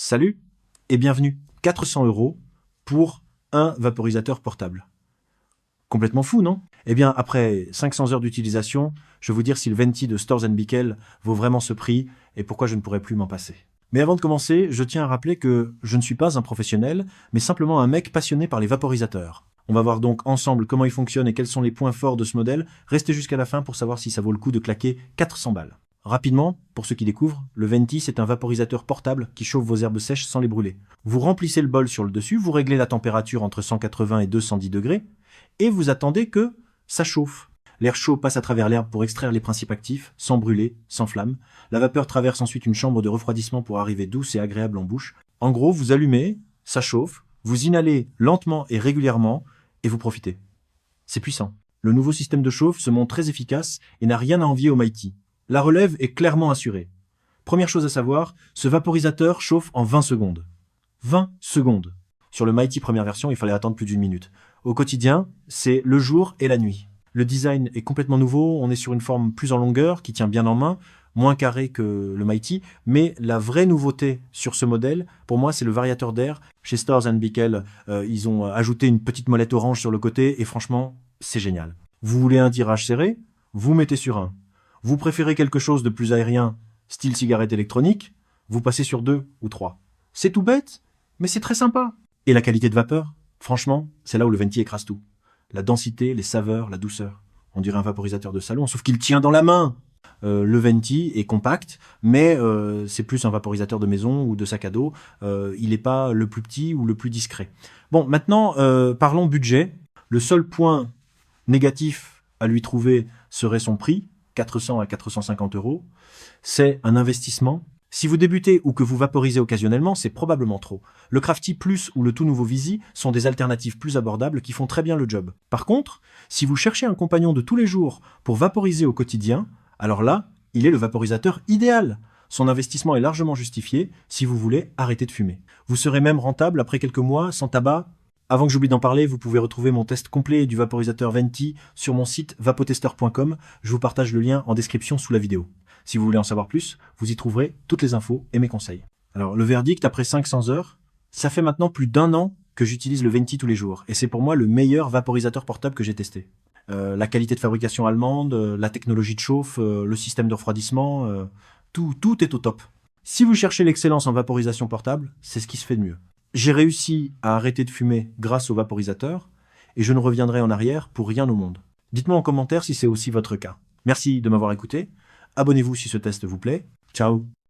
Salut et bienvenue. 400 € pour un vaporisateur portable. Complètement fou, non? Eh bien, après 500 heures d'utilisation, je vais vous dire si le Venti de Storz & Bickel vaut vraiment ce prix et pourquoi je ne pourrais plus m'en passer. Mais avant de commencer, je tiens à rappeler que je ne suis pas un professionnel, mais simplement un mec passionné par les vaporisateurs. On va voir donc ensemble comment il fonctionne et quels sont les points forts de ce modèle. Restez jusqu'à la fin pour savoir si ça vaut le coup de claquer 400 balles. Rapidement, pour ceux qui découvrent, le Venti c'est un vaporisateur portable qui chauffe vos herbes sèches sans les brûler. Vous remplissez le bol sur le dessus, vous réglez la température entre 180 et 210 degrés, et vous attendez que ça chauffe. L'air chaud passe à travers l'herbe pour extraire les principes actifs, sans brûler, sans flamme. La vapeur traverse ensuite une chambre de refroidissement pour arriver douce et agréable en bouche. En gros, vous allumez, ça chauffe, vous inhalez lentement et régulièrement, et vous profitez. C'est puissant. Le nouveau système de chauffe se montre très efficace et n'a rien à envier au Mighty. La relève est clairement assurée. Première chose à savoir, ce vaporisateur chauffe en 20 secondes. 20 secondes. Sur le Mighty première version, il fallait attendre plus d'une minute. Au quotidien, c'est le jour et la nuit. Le design est complètement nouveau, on est sur une forme plus en longueur, qui tient bien en main, moins carré que le Mighty, mais la vraie nouveauté sur ce modèle, pour moi, c'est le variateur d'air. Chez Storz & Bickel, ils ont ajouté une petite molette orange sur le côté, et franchement, c'est génial. Vous voulez un tirage serré? Vous mettez sur 1. Vous préférez quelque chose de plus aérien, style cigarette électronique? Vous passez sur 2 ou 3. C'est tout bête, mais c'est très sympa. Et la qualité de vapeur? Franchement, c'est là où le Venti écrase tout. La densité, les saveurs, la douceur. On dirait un vaporisateur de salon, sauf qu'il tient dans la main. Le Venti est compact, mais c'est plus un vaporisateur de maison ou de sac à dos. Il n'est pas le plus petit ou le plus discret. Bon, maintenant, parlons budget. Le seul point négatif à lui trouver serait son prix, 400 à 450 €. C'est un investissement. Si vous débutez ou que vous vaporisez occasionnellement, c'est probablement trop. Le Crafty Plus ou le tout nouveau Visi sont des alternatives plus abordables qui font très bien le job. Par contre, si vous cherchez un compagnon de tous les jours pour vaporiser au quotidien, alors là, il est le vaporisateur idéal. Son investissement est largement justifié si vous voulez arrêter de fumer. Vous serez même rentable après quelques mois sans tabac. Avant que j'oublie d'en parler, vous pouvez retrouver mon test complet du vaporisateur Venti sur mon site vapotester.com. Je vous partage le lien en description sous la vidéo. Si vous voulez en savoir plus, vous y trouverez toutes les infos et mes conseils. Alors, le verdict après 500 heures, ça fait maintenant plus d'1 an que j'utilise le Venti tous les jours. Et c'est pour moi le meilleur vaporisateur portable que j'ai testé. La qualité de fabrication allemande, la technologie de chauffe, le système de refroidissement, tout est au top. Si vous cherchez l'excellence en vaporisation portable, c'est ce qui se fait de mieux. J'ai réussi à arrêter de fumer grâce au vaporisateur et je ne reviendrai en arrière pour rien au monde. Dites-moi en commentaire si c'est aussi votre cas. Merci de m'avoir écouté. Abonnez-vous si ce test vous plaît. Ciao!